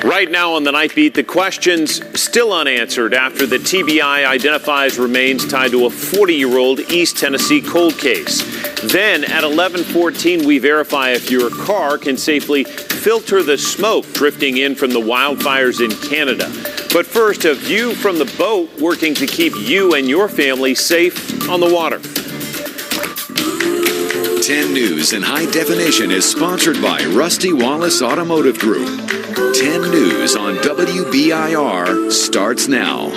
Right now on the Nightbeat, the questions still unanswered after the TBI identifies remains tied to a 40-year-old East Tennessee cold case. Then at 11:14, we verify if your car can safely filter the smoke drifting in from the wildfires in Canada. But first, a view from the boat working to keep you and your family safe on the water. 10 News in High Definition is sponsored by Rusty Wallace Automotive Group. 10 News on WBIR starts now.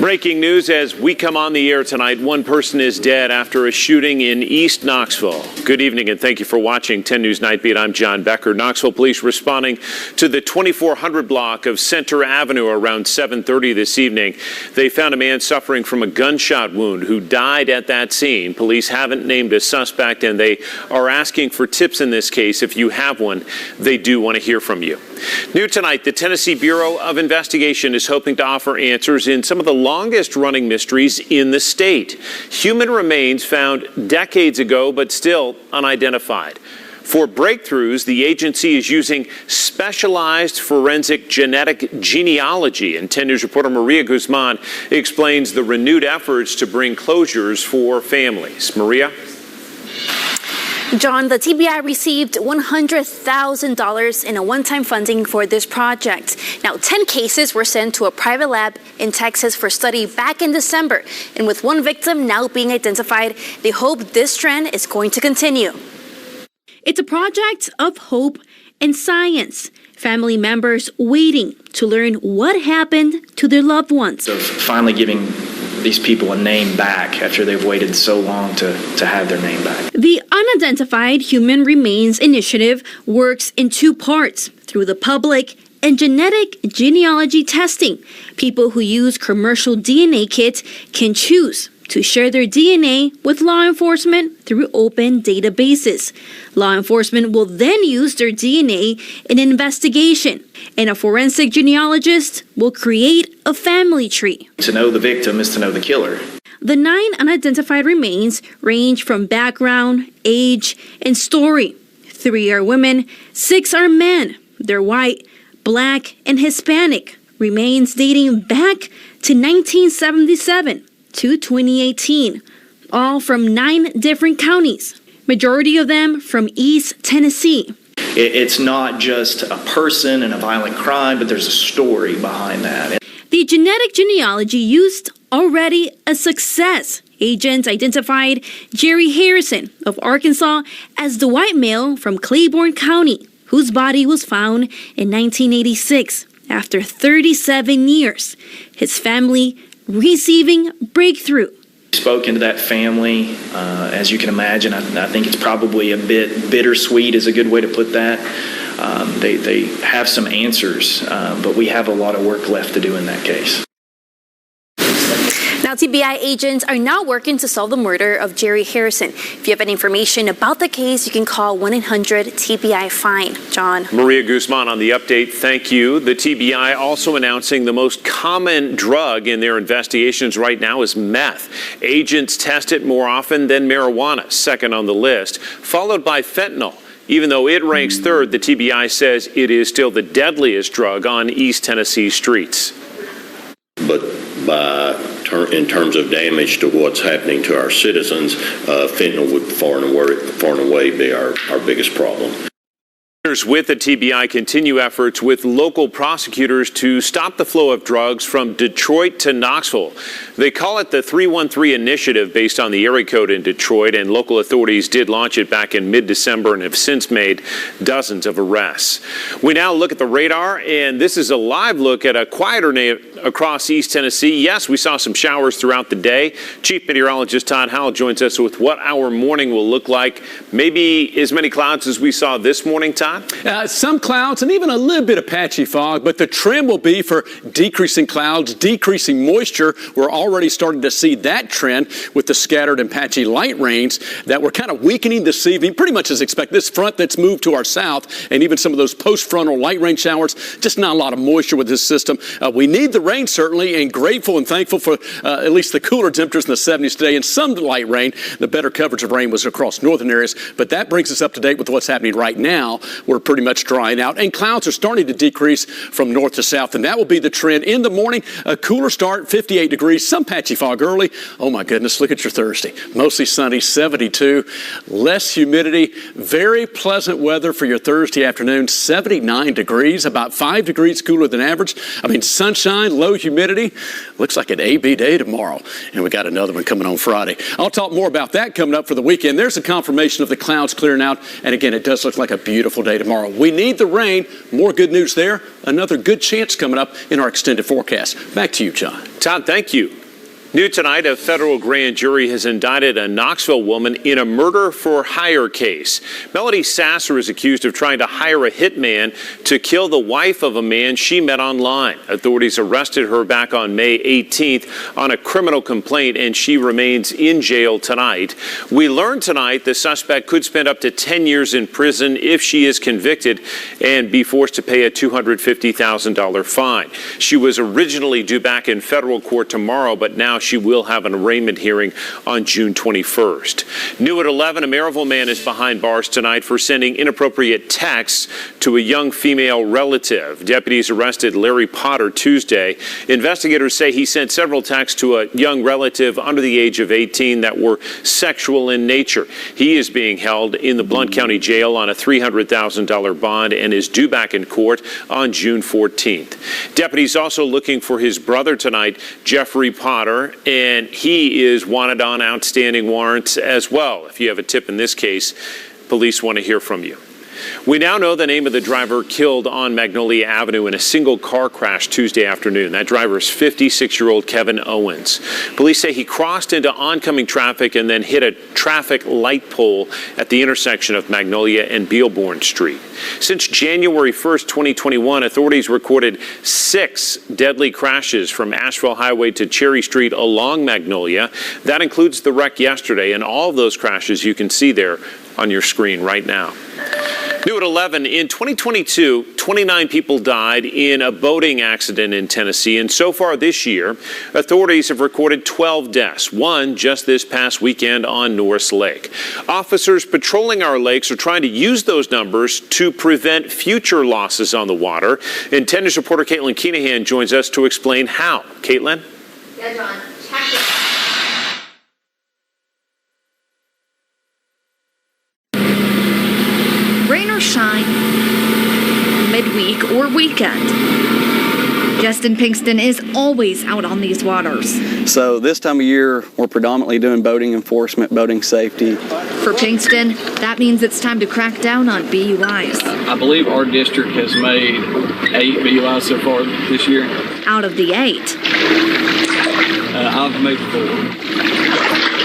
Breaking news as we come on the air tonight. One person is dead after a shooting in East Knoxville. Good evening and thank you for watching 10 News Nightbeat. I'm John Becker. Knoxville police responding to the 2400 block of Center Avenue around 7:30 this evening. They found a man suffering from a gunshot wound who died at that scene. Police haven't named a suspect and they are asking for tips in this case. If you have one, they do want to hear from you. New tonight, the Tennessee Bureau of Investigation is hoping to offer answers in some of the longest-running mysteries in the state. Human remains found decades ago, but still unidentified. For breakthroughs, the agency is using specialized forensic genetic genealogy. And 10 News reporter Maria Guzman explains the renewed efforts to bring closures for families. Maria? John, the TBI received $100,000 in a one-time funding for this project. Now, 10 cases were sent to a private lab in Texas for study back in December. And with one victim now being identified, they hope this trend is going to continue. It's a project of hope and science. Family members waiting to learn what happened to their loved ones. Of finally giving these people a name back after they've waited so long to have their name back. The Unidentified Human Remains Initiative works in two parts, through the public and genetic genealogy testing. People who use commercial DNA kits can choose to share their DNA with law enforcement through open databases. Law enforcement will then use their DNA in an investigation, and a forensic genealogist will create a family tree. To know the victim is to know the killer. The 9 unidentified remains range from background, age, and story. 3 are women, 6 are men. They're white, black, and Hispanic. Remains dating back to 1977 to 2018, all from 9 different counties. Majority of them from East Tennessee. It's not just a person and a violent crime, but there's a story behind that. The genetic genealogy used already a success. Agents identified Jerry Harrison of Arkansas as the white male from Claiborne County, whose body was found in 1986 after 37 years. His family receiving breakthrough. Spoken to that family, as you can imagine. I think it's probably a bit bittersweet is a good way to put that. They have some answers, but we have a lot of work left to do in that case. Now, TBI agents are now working to solve the murder of Jerry Harrison. If you have any information about the case, you can call 1-800-TBI-FINE. John. Maria Guzman on the update. Thank you. The TBI also announcing the most common drug in their investigations right now is meth. Agents test it more often than marijuana, second on the list, followed by fentanyl. Even though it ranks third, the TBI says it is still the deadliest drug on East Tennessee streets. But in terms of damage to what's happening to our citizens, fentanyl would far and away be our biggest problem. With the TBI continue efforts with local prosecutors to stop the flow of drugs from Detroit to Knoxville. They call it the 313 Initiative based on the area code in Detroit, and local authorities did launch it back in mid-December and have since made dozens of arrests. We now look at the radar, and this is a live look at a quieter day across East Tennessee. Yes, we saw some showers throughout the day. Chief Meteorologist Todd Howell joins us with what our morning will look like. Maybe as many clouds as we saw this morning, Todd? Some clouds and even a little bit of patchy fog, but the trend will be for decreasing clouds, decreasing moisture. We're already starting to see that trend with the scattered and patchy light rains that were kind of weakening this evening, pretty much as expected. This front that's moved to our south and even some of those post-frontal light rain showers, just not a lot of moisture with this system. We need the rain certainly, and grateful and thankful for at least the cooler temperatures in the 70s today and some light rain. The better coverage of rain was across northern areas, but that brings us up to date with what's happening right now we're pretty much drying out. And clouds are starting to decrease from north to south, and that will be the trend. In the morning, a cooler start, 58 degrees, some patchy fog early. Oh my goodness, look at your Thursday. Mostly sunny, 72. Less humidity, very pleasant weather for your Thursday afternoon, 79 degrees, about 5 degrees cooler than average. I mean, sunshine, low humidity. Looks like an AB day tomorrow. And we got another one coming on Friday. I'll talk more about that coming up for the weekend. There's a confirmation of the clouds clearing out. And again, it does look like a beautiful day tomorrow. We need the rain. More good news there. Another good chance coming up in our extended forecast. Back to you, John. Todd, thank you. New tonight, a federal grand jury has indicted a Knoxville woman in a murder-for-hire case. Melody Sasser is accused of trying to hire a hitman to kill the wife of a man she met online. Authorities arrested her back on May 18th on a criminal complaint, and she remains in jail tonight. We learned tonight the suspect could spend up to 10 years in prison if she is convicted and be forced to pay a $250,000 fine. She was originally due back in federal court tomorrow, but now she will have an arraignment hearing on June 21st. New at 11, a Maryville man is behind bars tonight for sending inappropriate texts to a young female relative. Deputies arrested Larry Potter Tuesday. Investigators say he sent several texts to a young relative under the age of 18 that were sexual in nature. He is being held in the Blount County Jail on a $300,000 bond and is due back in court on June 14th. Deputies also looking for his brother tonight, Jeffrey Potter, and he is wanted on outstanding warrants as well. If you have a tip in this case, police want to hear from you. We now know the name of the driver killed on Magnolia Avenue in a single car crash Tuesday afternoon. That driver is 56-year-old Kevin Owens. Police say he crossed into oncoming traffic and then hit a traffic light pole at the intersection of Magnolia and Beelbourne Street. Since January 1st, 2021, authorities recorded 6 deadly crashes from Asheville Highway to Cherry Street along Magnolia. That includes the wreck yesterday, and all of those crashes you can see there on your screen right now. New at 11, in 2022, 29 people died in a boating accident in Tennessee, and so far this year, authorities have recorded 12 deaths, one just this past weekend on Norris Lake. Officers patrolling our lakes are trying to use those numbers to prevent future losses on the water. And 10 News reporter Caitlin Keenahan joins us to explain how. Caitlin? Yeah, John. Check it. Rain or shine, midweek or weekend, Justin Pinkston is always out on these waters. So this time of year, we're predominantly doing boating enforcement, boating safety. For Pinkston, that means it's time to crack down on BUIs. I believe our district has made 8 BUIs so far this year. Out of the 8. I've made 4.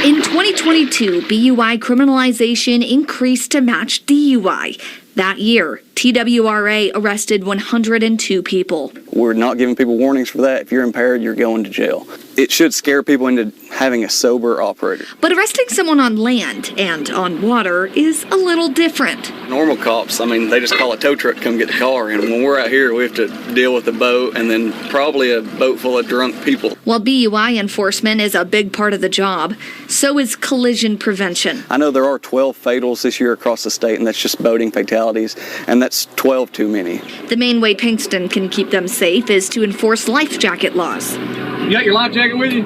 In 2022, BUI criminalization increased to match DUI. That year, TWRA arrested 102 people. We're not giving people warnings for that. If you're impaired, you're going to jail. It should scare people into having a sober operator. But arresting someone on land and on water is a little different. Normal cops, they just call a tow truck to come get the car. And when we're out here, we have to deal with a boat and then probably a boat full of drunk people. While BUI enforcement is a big part of the job, so is collision prevention. I know there are 12 fatals this year across the state, and that's just boating fatalities, and that's 12 too many. The main way Pinkston can keep them safe is to enforce life jacket laws. You got your life jacket with you?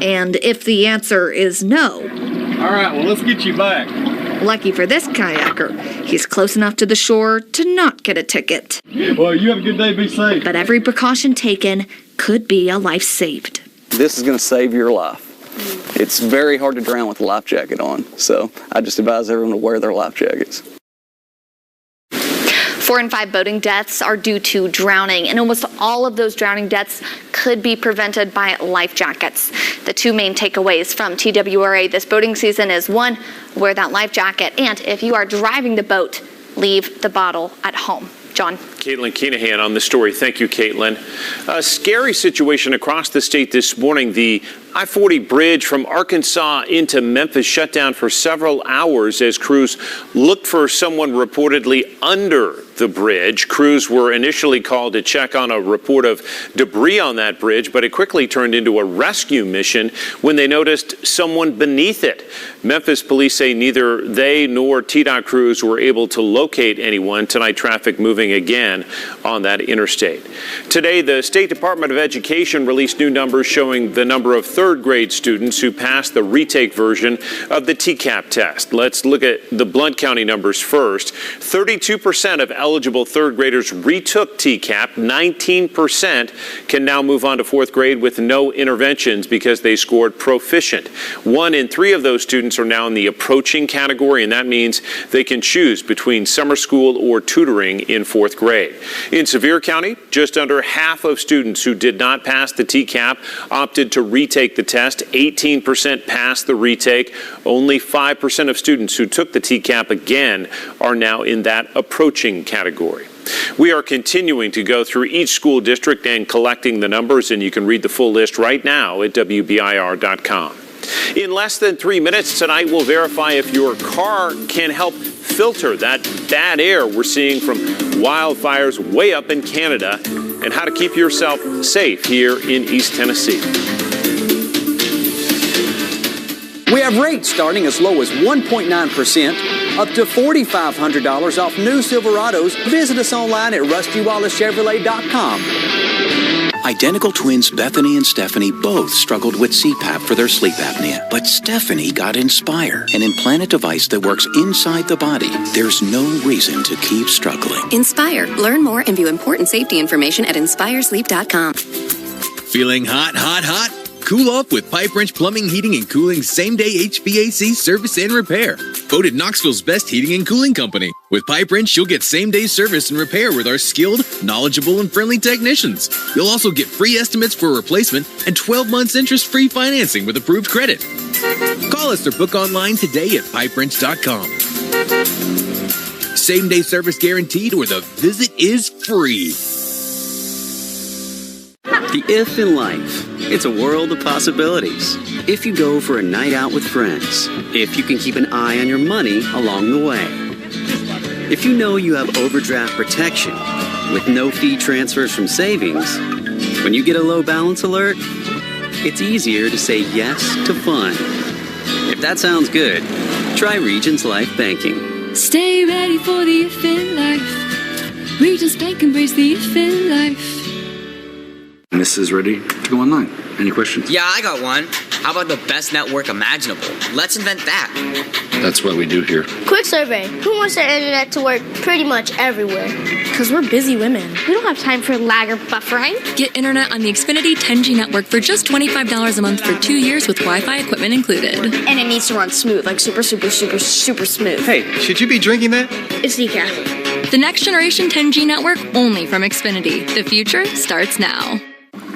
And if the answer is no... All right, well, let's get you back. Lucky for this kayaker, he's close enough to the shore to not get a ticket. Well, you have a good day, be safe. But every precaution taken could be a life saved. This is going to save your life. It's very hard to drown with a life jacket on, so I just advise everyone to wear their life jackets. 4 in 5 boating deaths are due to drowning, and almost all of those drowning deaths could be prevented by life jackets. The 2 main takeaways from TWRA this boating season is 1, wear that life jacket, and if you are driving the boat, leave the bottle at home. John. Caitlin Keenahan on the story. Thank you, Caitlin. A scary situation across the state this morning. The I-40 bridge from Arkansas into Memphis shut down for several hours as crews looked for someone reportedly under the bridge. Crews were initially called to check on a report of debris on that bridge, but it quickly turned into a rescue mission when they noticed someone beneath it. Memphis police say neither they nor TDOT crews were able to locate anyone. Tonight, traffic moving again on that interstate. Today, the State Department of Education released new numbers showing the number of third grade students who passed the retake version of the TCAP test. Let's look at the Blount County numbers first. 32% of eligible third graders retook TCAP. 19% can now move on to fourth grade with no interventions because they scored proficient. 1 in 3 of those students are now in the approaching category, and that means they can choose between summer school or tutoring in fourth grade. In Sevier County, just under half of students who did not pass the TCAP opted to retake the test. 18% passed the retake. Only 5% of students who took the TCAP again are now in that approaching category. We are continuing to go through each school district and collecting the numbers, and you can read the full list right now at WBIR.com. In less than 3 minutes tonight, we'll verify if your car can help filter that bad air we're seeing from wildfires way up in Canada, and how to keep yourself safe here in East Tennessee. We have rates starting as low as 1.9%, up to $4,500 off new Silverados. Visit us online at RustyWallaceChevrolet.com. Identical twins Bethany and Stephanie both struggled with CPAP for their sleep apnea. But Stephanie got Inspire, an implanted device that works inside the body. There's no reason to keep struggling. Inspire. Learn more and view important safety information at InspireSleep.com. Feeling hot, hot, hot? Cool off with Pipe Wrench Plumbing, Heating, and Cooling same-day HVAC service and repair. Voted Knoxville's best heating and cooling company. With Pipe Wrench, you'll get same-day service and repair with our skilled, knowledgeable, and friendly technicians. You'll also get free estimates for replacement and 12 months interest-free financing with approved credit. Call us or book online today at pipewrench.com. Same-day service guaranteed, or the visit is free. The if in life. It's a world of possibilities. If you go for a night out with friends. If you can keep an eye on your money along the way. If you know you have overdraft protection with no fee transfers from savings. When you get a low balance alert, it's easier to say yes to fun. If that sounds good, try Regions Life Banking. Stay ready for the if in life. Regions Bank, embrace the if in life. This is ready to go online. Any questions? Yeah, I got one. How about the best network imaginable? Let's invent that. That's what we do here. Quick survey. Who wants their internet to work pretty much everywhere? Because we're busy women. We don't have time for lag or buffering. Get internet on the Xfinity 10G network for just $25 a month for 2 years with Wi-Fi equipment included. And it needs to run smooth, like super smooth. Hey, should you be drinking that? It's decaf. The next generation 10G network only from Xfinity. The future starts now.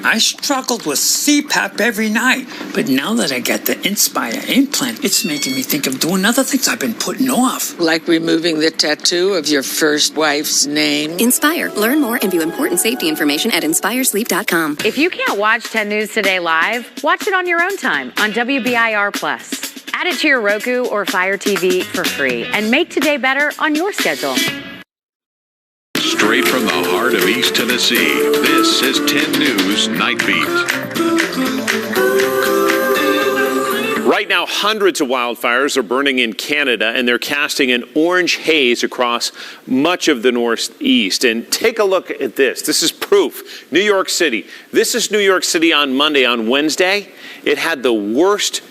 I struggled with CPAP every night, but now that I got the Inspire implant, it's making me think of doing other things I've been putting off. Like removing the tattoo of your first wife's name. Inspire. Learn more and view important safety information at InspireSleep.com. If you can't watch 10 News Today live, watch it on your own time on WBIR+. Add it to your Roku or Fire TV for free and make today better on your schedule. Straight from the heart of East Tennessee, this is 10 News Nightbeat. Right now, hundreds of wildfires are burning in Canada, and they're casting an orange haze across much of the Northeast. And take a look at this. This is proof. New York City. This is New York City on Monday. On Wednesday, it had the worst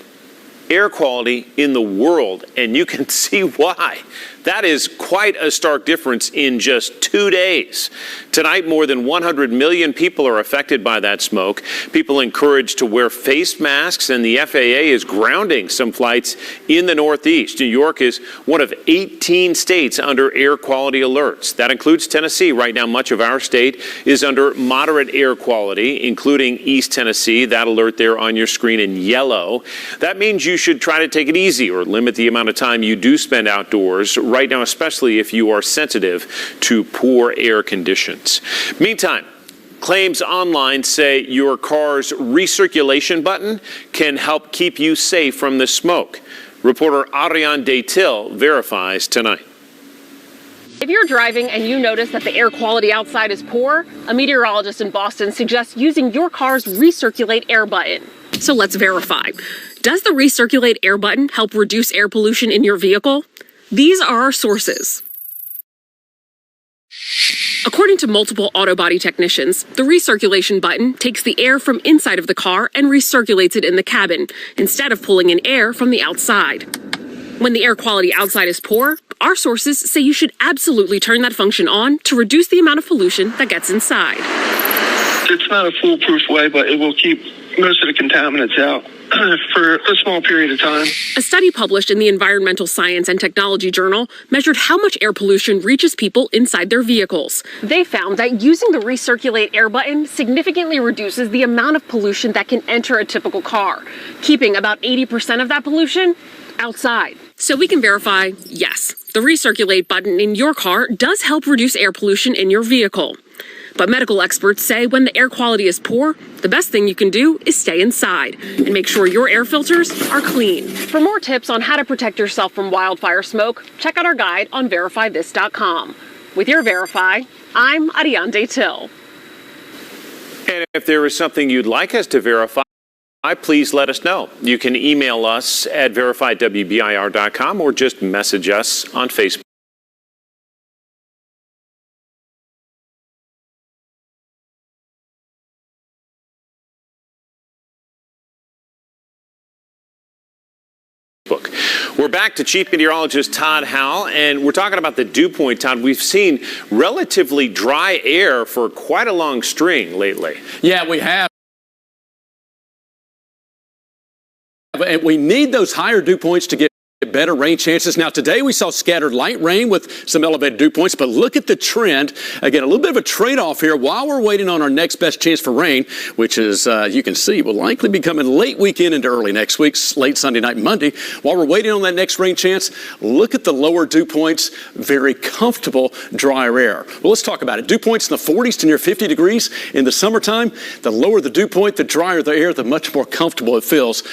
air quality in the world, and you can see why. That is quite a stark difference in just 2 days. Tonight, more than 100 million people are affected by that smoke. People encouraged to wear face masks, and the FAA is grounding some flights in the Northeast. New York is one of 18 states under air quality alerts. That includes Tennessee. Right now, much of our state is under moderate air quality, including East Tennessee. That alert there on your screen in yellow. That means you should try to take it easy or limit the amount of time you do spend outdoors right now, especially if you are sensitive to poor air conditions. Meantime, claims online say your car's recirculation button can help keep you safe from the smoke. Reporter Ariane Detil verifies tonight. If you're driving and you notice that the air quality outside is poor, a meteorologist in Boston suggests using your car's recirculate air button. So let's verify. Does the recirculate air button help reduce air pollution in your vehicle? These are our sources. According to multiple auto body technicians, the recirculation button takes the air from inside of the car and recirculates it in the cabin, instead of pulling in air from the outside. When the air quality outside is poor, our sources say you should absolutely turn that function on to reduce the amount of pollution that gets inside. It's not a foolproof way, but it will keep most of the contaminants out for a small period of time. A study published in the Environmental Science and Technology Journal measured how much air pollution reaches people inside their vehicles. They found that using the recirculate air button significantly reduces the amount of pollution that can enter a typical car, keeping about 80% of that pollution outside. So we can verify, yes, the recirculate button in your car does help reduce air pollution in your vehicle. But medical experts say when the air quality is poor, the best thing you can do is stay inside and make sure your air filters are clean. For more tips on how to protect yourself from wildfire smoke, check out our guide on verifythis.com. With your Verify, I'm Ariande Till. And if there is something you'd like us to verify, please let us know. You can email us at verifywbir.com or just message us on Facebook. We're back to Chief Meteorologist Todd Howell, and we're talking about the dew point, Todd. We've seen relatively dry air for quite a long string lately. Yeah, we have. And we need those higher dew points to get better rain chances. Now, today we saw scattered light rain with some elevated dew points, but look at the trend. Again, a little bit of a trade-off here while we're waiting on our next best chance for rain, which is, you can see, will likely be coming late weekend into early next week, late Sunday night and Monday. While we're waiting on that next rain chance, look at the lower dew points, very comfortable drier air. Well, let's talk about it. Dew points in the 40s to near 50 degrees in the summertime. The lower the dew point, the drier the air, the much more comfortable it feels.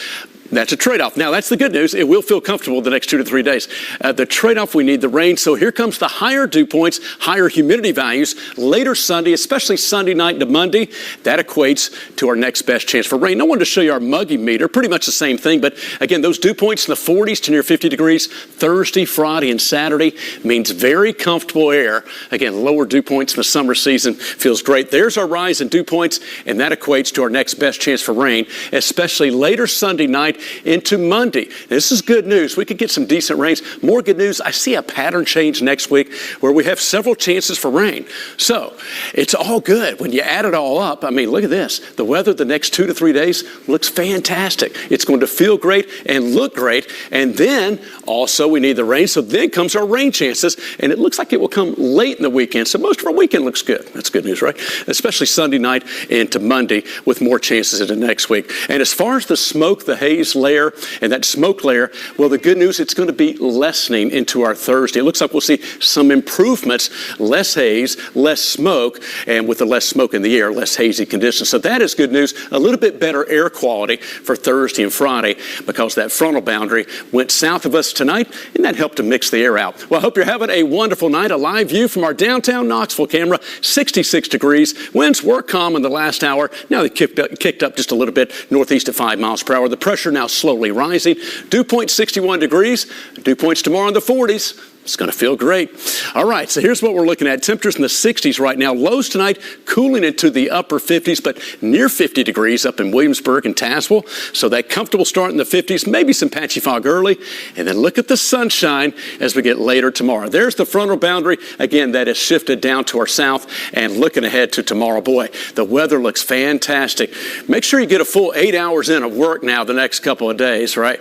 That's a trade-off. Now, that's the good news. It will feel comfortable the next 2 to 3 days. The trade-off, we need the rain. So here comes the higher dew points, higher humidity values later Sunday, especially Sunday night into Monday. That equates to our next best chance for rain. I wanted to show you our muggy meter. Pretty much the same thing. But again, those dew points in the 40s to near 50 degrees Thursday, Friday, and Saturday means very comfortable air. Again, lower dew points in the summer season feels great. There's our rise in dew points, and that equates to our next best chance for rain, especially later Sunday night into Monday. This is good news. We could get some decent rains. More good news, I see a pattern change next week where we have several chances for rain. So it's all good when you add it all up. I mean, look at this. The weather the next 2 to 3 days looks fantastic. It's going to feel great and look great. And then also we need the rain. So then comes our rain chances. And it looks like it will come late in the weekend. So most of our weekend looks good. That's good news, right? Especially Sunday night into Monday with more chances into next week. And as far as the smoke, the haze layer and that smoke layer, well, the good news, it's going to be lessening into our Thursday. It looks like we'll see some improvements, less haze, less smoke, and with the less smoke in the air, less hazy conditions. So that is good news. A little bit better air quality for Thursday and Friday because that frontal boundary went south of us tonight, and that helped to mix the air out. Well, I hope you're having a wonderful night. A live view from our downtown Knoxville camera, 66 degrees. Winds were calm in the last hour. Now they kicked up just a little bit northeast at 5 miles per hour. The pressure now slowly rising. Dew point 61 degrees. Dew points tomorrow in the 40s. It's going to feel great. All right, so here's what we're looking at. Temperatures in the 60s right now. Lows tonight cooling into the upper 50s, but near 50 degrees up in Williamsburg and Tazewell. So that comfortable start in the 50s, maybe some patchy fog early. And then look at the sunshine as we get later tomorrow. There's the frontal boundary. Again, that is shifted down to our south. And looking ahead to tomorrow, boy, the weather looks fantastic. Make sure you get a full 8 hours in of work now the next couple of days, right?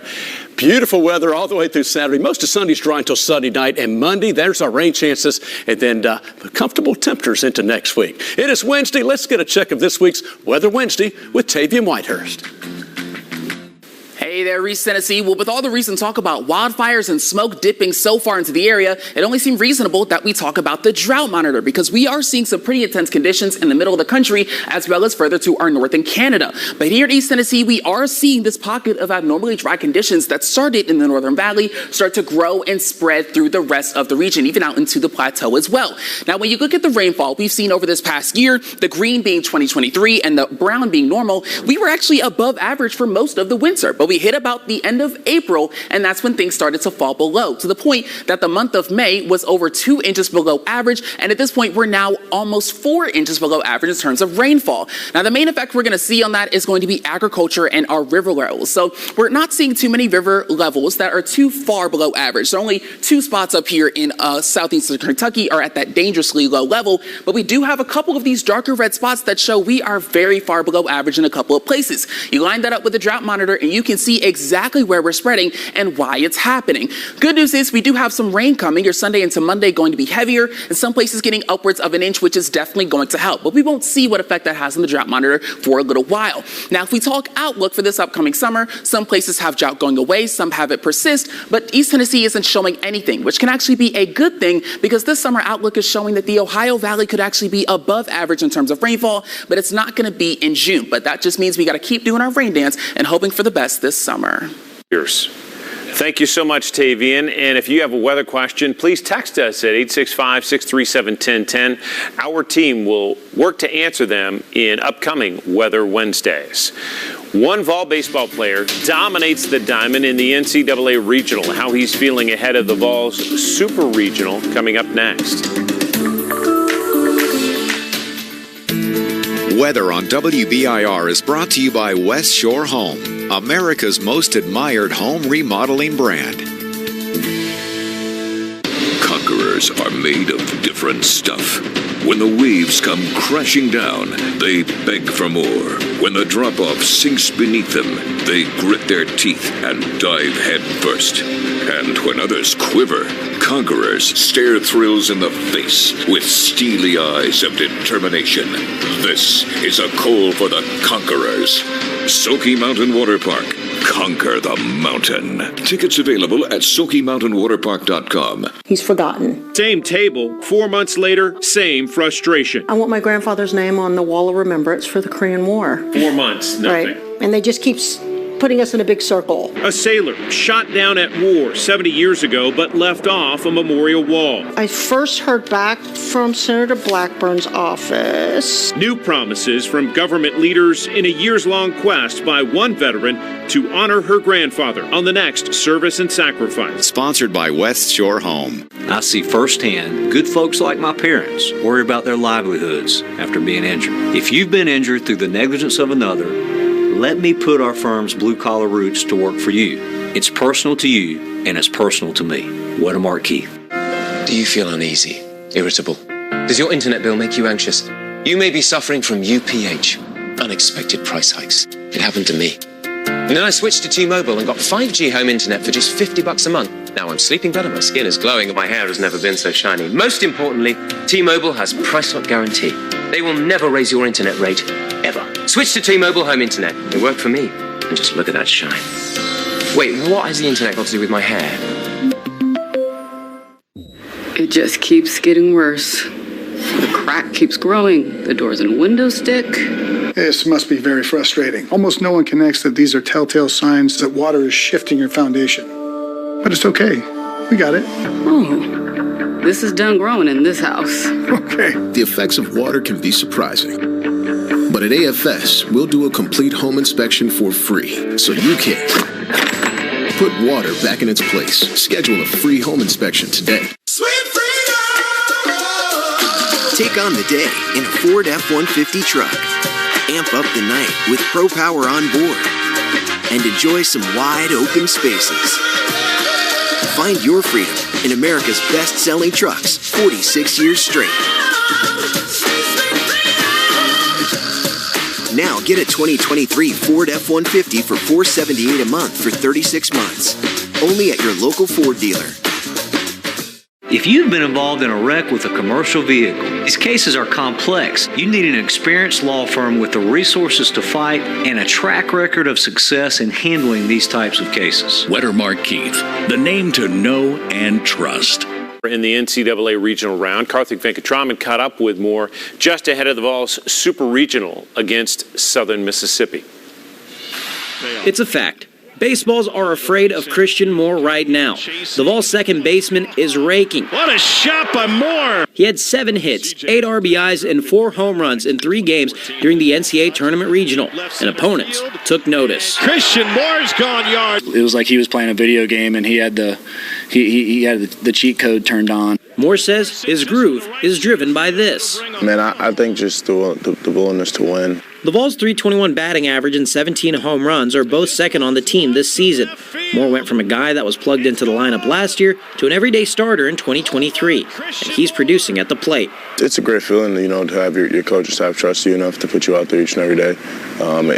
Beautiful weather all the way through Saturday. Most of Sunday's dry until Sunday night. And Monday, there's our rain chances. And then comfortable temperatures into next week. It is Wednesday. Let's get a check of this week's Weather Wednesday with Tavian Whitehurst. Hey, Hey there, East Tennessee. Well, with all the recent talk about wildfires and smoke dipping so far into the area, it only seemed reasonable that we talk about the drought monitor, because we are seeing some pretty intense conditions in the middle of the country as well as further to our north in Canada. But here in East Tennessee, we are seeing this pocket of abnormally dry conditions that started in the Northern Valley start to grow and spread through the rest of the region, even out into the plateau as well. Now, when you look at the rainfall we've seen over this past year, the green being 2023 and the brown being normal, we were actually above average for most of the winter. But we hit about the end of April, and that's when things started to fall below, to the point that the month of May was over 2 inches below average, and at this point we're now almost 4 inches below average in terms of rainfall. Now, the main effect we're going to see on that is going to be agriculture and our river levels. So we're not seeing too many river levels that are too far below average. So only 2 spots up here in southeastern Kentucky are at that dangerously low level, but we do have a couple of these darker red spots that show we are very far below average in a couple of places. You line that up with the drought monitor and you can see exactly where we're spreading and why it's happening. Good news is we do have some rain coming. Your Sunday into Monday going to be heavier, and some places getting upwards of an inch, which is definitely going to help. But we won't see what effect that has on the drought monitor for a little while. Now, if we talk outlook for this upcoming summer, some places have drought going away, some have it persist, but East Tennessee isn't showing anything, which can actually be a good thing, because this summer outlook is showing that the Ohio Valley could actually be above average in terms of rainfall, but it's not going to be in June. But that just means we got to keep doing our rain dance and hoping for the best this summer. Years. Thank you so much, Tavian. And if you have a weather question, please text us at 865-637-1010. Our team will work to answer them in upcoming Weather Wednesdays. One Vol baseball player dominates the diamond in the NCAA Regional. How he's feeling ahead of the Vols Super Regional coming up next. Weather on WBIR is brought to you by West Shore Home, America's most admired home remodeling brand. Conquerors are made of different stuff. When the waves come crashing down, they beg for more. When the drop-off sinks beneath them, they grit their teeth and dive head first. And when others quiver, conquerors stare thrills in the face with steely eyes of determination. This is a call for the conquerors. Soaky Mountain Water Park. Conquer the mountain. Tickets available at SoakyMountainWaterPark.com. He's forgotten. Same table, 4 months later, same frustration. I want my grandfather's name on the wall of remembrance for the Korean War. 4 months, nothing. Right. And they just keep putting us in a big circle. A sailor shot down at war 70 years ago, but left off a memorial wall. I first heard back from Senator Blackburn's office. New promises from government leaders in a years-long quest by one veteran to honor her grandfather on the next Service and Sacrifice. Sponsored by West Shore Home. I see firsthand good folks like my parents worry about their livelihoods after being injured. If you've been injured through the negligence of another, let me put our firm's blue-collar roots to work for you. It's personal to you, and it's personal to me. Watermark Keith. Do you feel uneasy, irritable? Does your internet bill make you anxious? You may be suffering from UPH, unexpected price hikes. It happened to me. And then I switched to T-Mobile and got 5G home internet for just $50 a month. Now I'm sleeping better, my skin is glowing, and my hair has never been so shiny. Most importantly, T-Mobile has price lock guarantee. They will never raise your internet rate, ever. Switch to T-Mobile home internet. It worked for me. And just look at that shine. Wait, what has the internet got to do with my hair? It just keeps getting worse. The crack keeps growing. The doors and windows stick. This must be very frustrating. Almost no one connects that these are telltale signs that water is shifting your foundation. But it's okay. We got it. Oh, this is done growing in this house. Okay. The effects of water can be surprising. But at AFS, we'll do a complete home inspection for free, so you can put water back in its place. Schedule a free home inspection today. Take on the day in a Ford F-150 truck. Amp up the night with Pro Power on board. And enjoy some wide open spaces. Find your freedom in America's best-selling trucks 46 years straight. Now get a 2023 Ford F-150 for $478 a month for 36 months. Only at your local Ford dealer. If you've been involved in a wreck with a commercial vehicle, these cases are complex. You need an experienced law firm with the resources to fight and a track record of success in handling these types of cases. Wettermark Keith, the name to know and trust. In the NCAA regional round, Karthik Venkatraman caught up with Moore just ahead of the Vols Super Regional against Southern Mississippi. It's a fact. Baseballs are afraid of Christian Moore right now. The Vols' second baseman is raking. What a shot by Moore! He had 7 hits, 8 RBIs, and 4 home runs in 3 games during the NCAA Tournament Regional, and opponents took notice. Christian Moore's gone yard. It was like he was playing a video game and he had the cheat code turned on. Moore says his groove is driven by this. Man, I think just the willingness to win. The Vols' .321 batting average and 17 home runs are both second on the team this season. Moore went from a guy that was plugged into the lineup last year to an everyday starter in 2023, and he's producing at the plate. It's a great feeling, to have your coaching staff trust you enough to put you out there each and every day.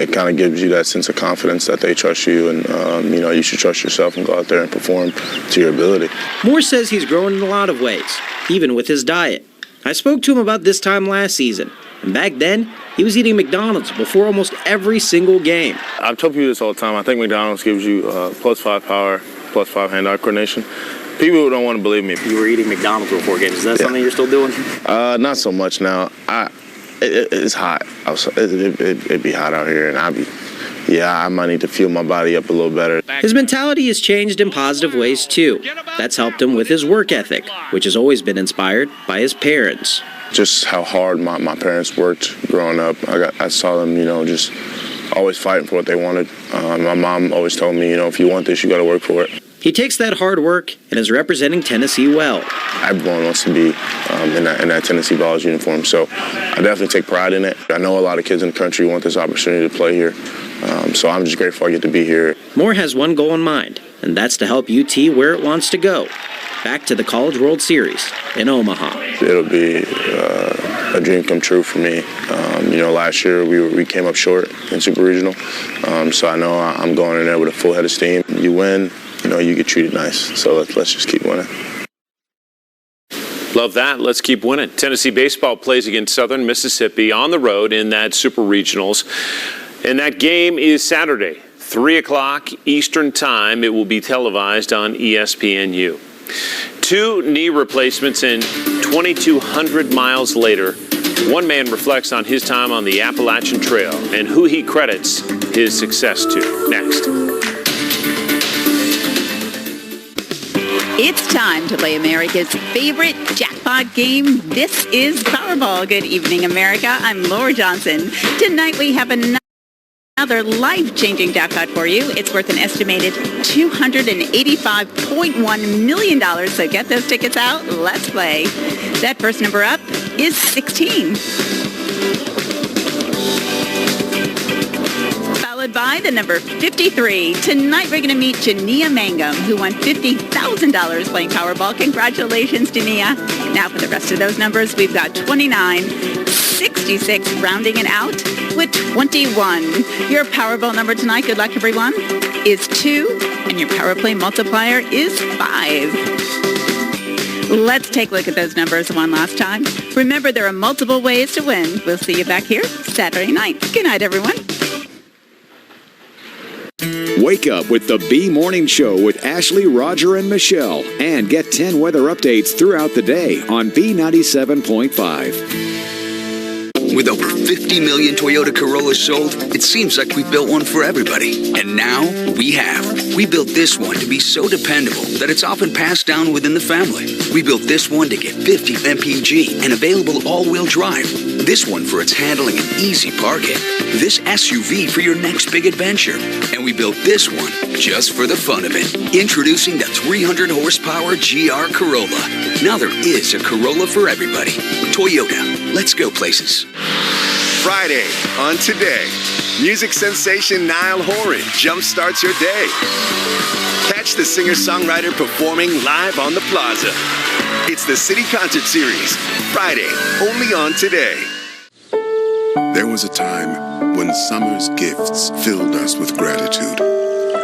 It kind of gives you that sense of confidence that they trust you, and you should trust yourself and go out there and perform to your ability. Moore says he's grown in a lot of ways, even with his diet. I spoke to him about this time last season, and back then, he was eating McDonald's before almost every single game. I've told people this all the time. I think McDonald's gives you +5 power, +5 hand-eye coordination. People don't want to believe me. You were eating McDonald's before games. Is that something you're still doing? Not so much now. It's hot. It'd be hot out here, and I might need to fuel my body up a little better. His mentality has changed in positive ways, too. That's helped him with his work ethic, which has always been inspired by his parents. Just how hard my parents worked growing up. I saw them, just always fighting for what they wanted. My mom always told me, if you want this, you got to work for it. He takes that hard work and is representing Tennessee well. Everyone wants to be in that Tennessee Vols uniform, so I definitely take pride in it. I know a lot of kids in the country want this opportunity to play here, so I'm just grateful I get to be here. Moore has one goal in mind, and that's to help UT where it wants to go. Back to the College World Series in Omaha. It'll be a dream come true for me. Last year we came up short in Super Regional, so I know I'm going in there with a full head of steam. You win, you get treated nice, so let's just keep winning. Love that. Let's keep winning. Tennessee baseball plays against Southern Mississippi on the road in that Super Regionals, and that game is Saturday, 3 o'clock Eastern Time. It will be televised on ESPNU. 2 knee replacements and 2,200 miles later, one man reflects on his time on the Appalachian Trail and who he credits his success to. Next. It's time to play America's favorite jackpot game. This is Powerball. Good evening, America. I'm Laura Johnson. Tonight we have another life-changing jackpot for you. It's worth an estimated $285.1 million. So get those tickets out. Let's play. That first number up is 16. Followed by the number 53. Tonight we're going to meet Jania Mangum, who won $50,000 playing Powerball. Congratulations, Jania. Now for the rest of those numbers, we've got 29, 66, rounding it out with 21. Your Powerball number tonight, good luck everyone, is 2, and your Power Play multiplier is 5. Let's take a look at those numbers one last time. Remember, there are multiple ways to win. We'll see you back here Saturday night. Good night, everyone. Wake up with the B Morning Show with Ashley, Roger, and Michelle. And get 10 weather updates throughout the day on B97.5. With over 50 million Toyota Corollas sold, it seems like we built one for everybody. And now we have. We built this one to be so dependable that it's often passed down within the family. We built this one to get 50 MPG and available all-wheel drive. This one for its handling and easy parking. This SUV for your next big adventure. And we built this one just for the fun of it. Introducing the 300 horsepower GR Corolla. Now there is a Corolla for everybody. Toyota. Let's go places. Friday on Today, music sensation Niall Horan jumpstarts your day. Catch the singer-songwriter performing live on the Plaza. It's the City Concert Series, Friday, only on Today. There was a time when summer's gifts filled us with gratitude,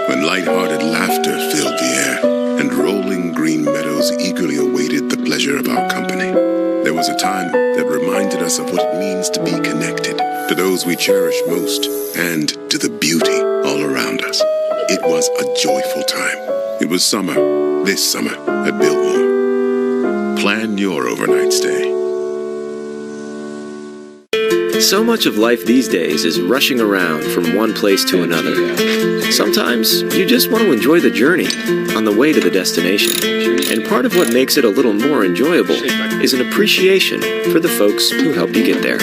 when lighthearted laughter filled the air, and rolling green meadows eagerly awaited the pleasure of our company. There was a time that reminded us of what it means to be connected to those we cherish most and to the beauty all around us. It was a joyful time. It was summer, this summer at Biltmore. Plan your overnight stay. So much of life these days is rushing around from one place to another. Sometimes you just want to enjoy the journey on the way to the destination. And part of what makes it a little more enjoyable is an appreciation for the folks who helped you get there.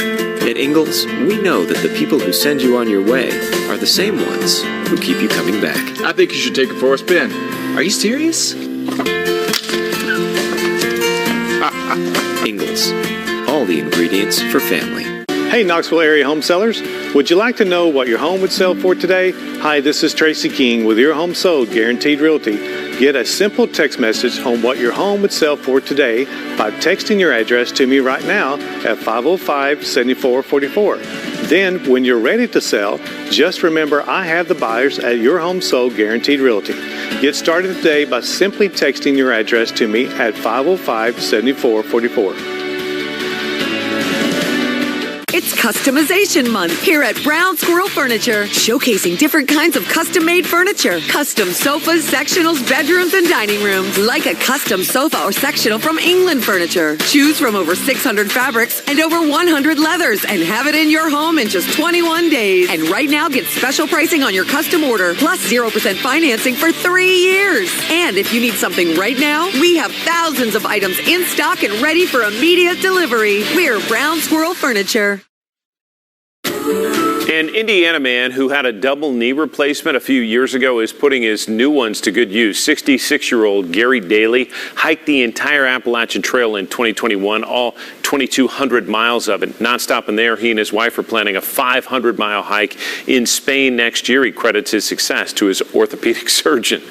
At Ingalls, we know that the people who send you on your way are the same ones who keep you coming back. I think you should take it for a spin. Are you serious? Ingalls, all the ingredients for family. Hey, Knoxville area home sellers. Would you like to know what your home would sell for today? Hi, this is Tracy King with Your Home Sold Guaranteed Realty. Get a simple text message on what your home would sell for today by texting your address to me right now at 505-7444. Then, when you're ready to sell, just remember I have the buyers at Your Home Sold Guaranteed Realty. Get started today by simply texting your address to me at 505-7444. It's Customization Month here at Brown Squirrel Furniture, showcasing different kinds of custom-made furniture. Custom sofas, sectionals, bedrooms, and dining rooms. Like a custom sofa or sectional from England Furniture. Choose from over 600 fabrics and over 100 leathers and have it in your home in just 21 days. And right now, get special pricing on your custom order, plus 0% financing for 3 years. And if you need something right now, we have thousands of items in stock and ready for immediate delivery. We're Brown Squirrel Furniture. An Indiana man who had a double knee replacement a few years ago is putting his new ones to good use. 66-year-old Gary Daly hiked the entire Appalachian Trail in 2021, all 2,200 miles of it. Not stopping there, he and his wife are planning a 500-mile hike in Spain next year. He credits his success to his orthopedic surgeon.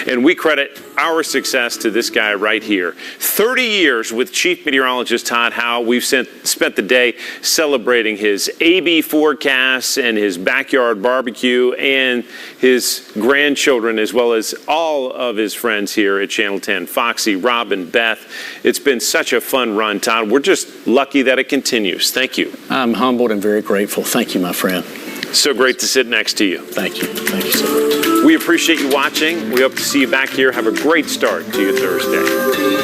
And we credit our success to this guy right here. 30 years with Chief Meteorologist Todd Howe. We've spent the day celebrating his AB forecasts and his backyard barbecue and his grandchildren, as well as all of his friends here at Channel 10, Foxy, Robin, Beth. It's been such a fun run, Todd. We're just lucky that it continues. Thank you. I'm humbled and very grateful. Thank you, my friend. So great to sit next to you. Thank you. Thank you so much. We appreciate you watching. We hope to see you back here. Have a great start to your Thursday.